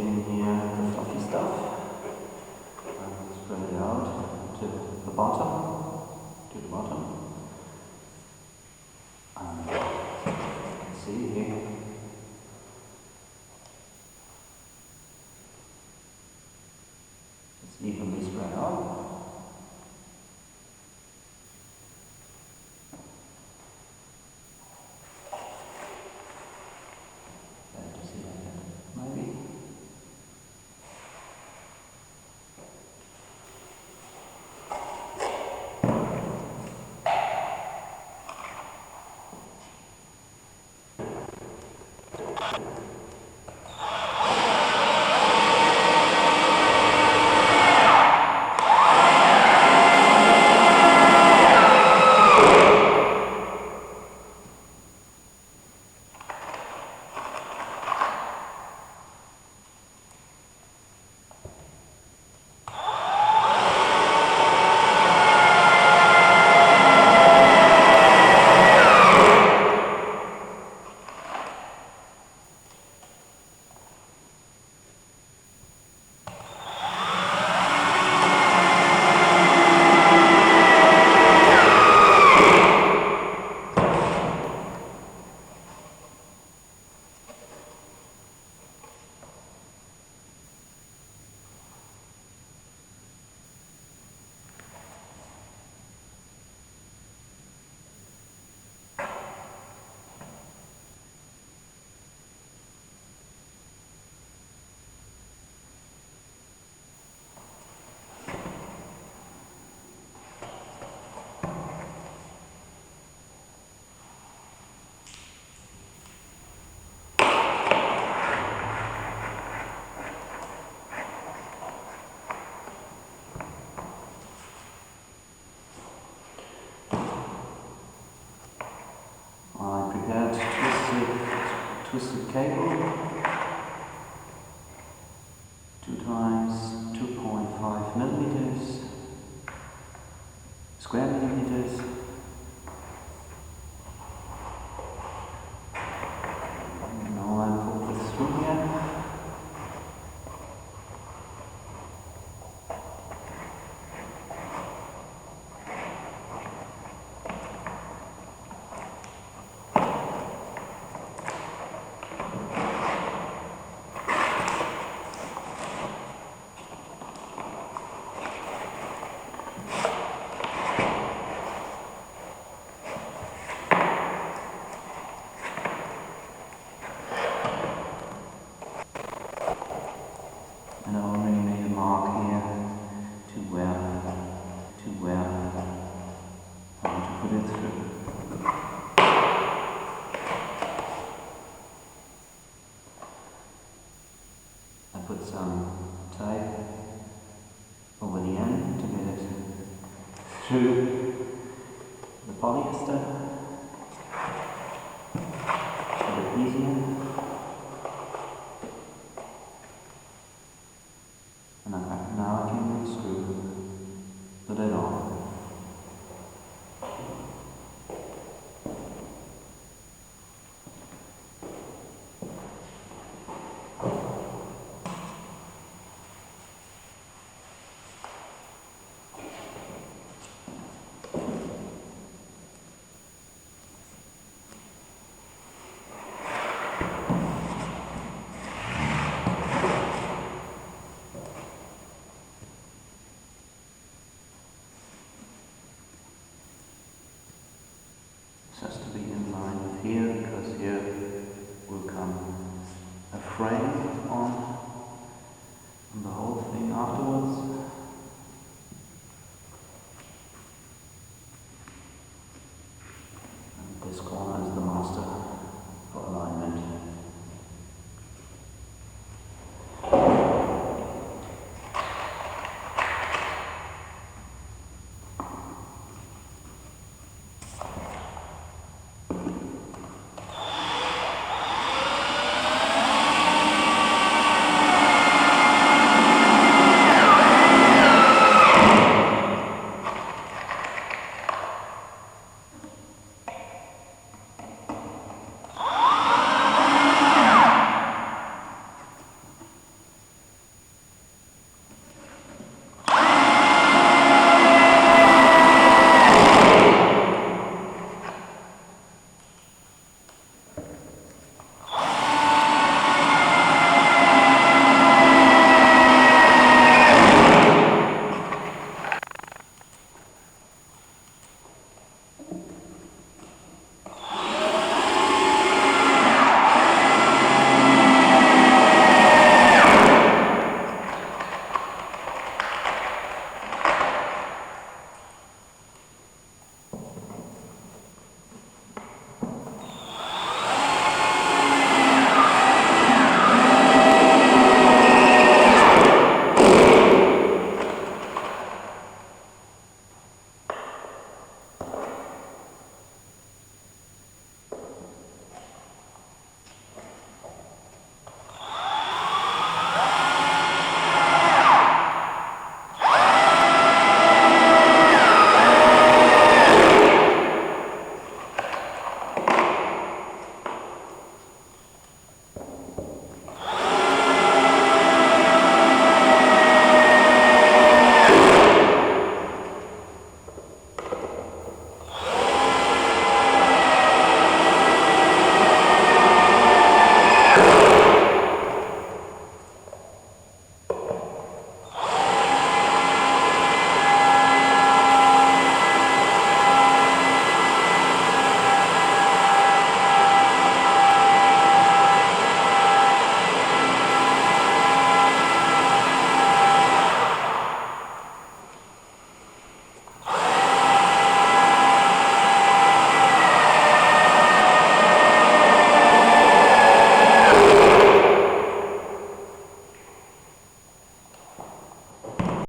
in here the fluffy stuff and spread it out to the bottom, and you can see here it's evenly spread out. I prepared twisted cable, 2 times 2.5 millimeters, square millimeters. Now I put this through here. And I already made a mark here to where I want to put it through. I put some tape over the end to get it through the polyester. A bit easier. And now I can screw the lid on. This has to be in line with here, because here will come a frame